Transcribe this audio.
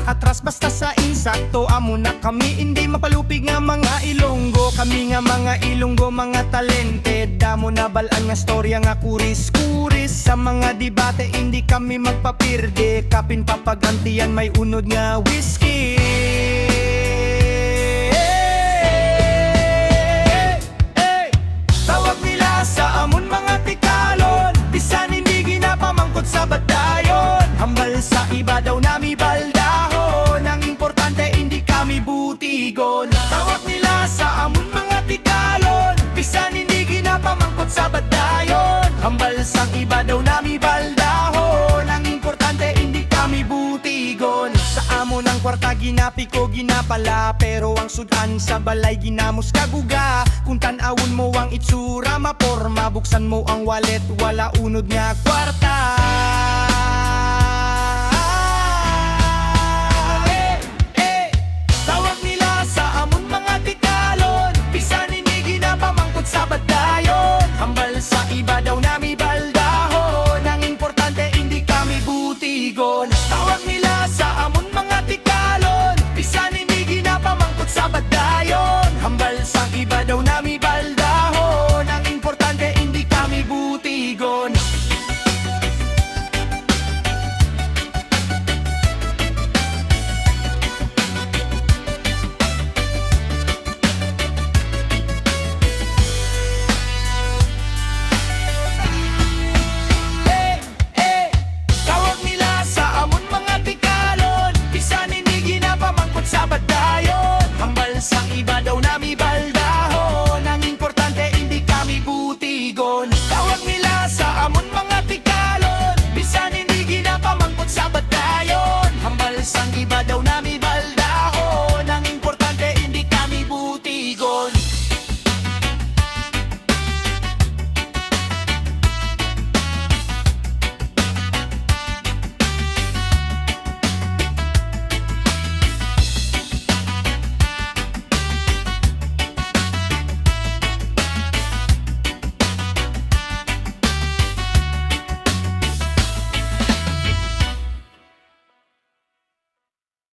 atras basta sa insakto. Amo na kami hindi mapalupig nga mga Ilonggo. Kami nga mga Ilonggo, mga talented. Damo na balaan nga storya nga kuris-kuris. Sa mga debate hindi kami magpapirde. Kapin papagantiyan may unod nga whiskey. Tawag nila sa amon mga tikalon, bisan hindi ginapamangkot sa badayon. Hambal sa iba daw nami baldahon, ang importante hindi kami butigon. Tawag nila sa amon mga tikalon, bisan hindi ginapamangkot sa badayon. Hambal sa iba daw nami baldahon, ang importante hindi kami butigon. Sa amo ng kwarta ginapi ko ginapala, pero ang sudan sa balay ginamos kaguga. Kung tanawon mo ang itsura maporma, buksan mo ang wallet wala unod nga kwarta.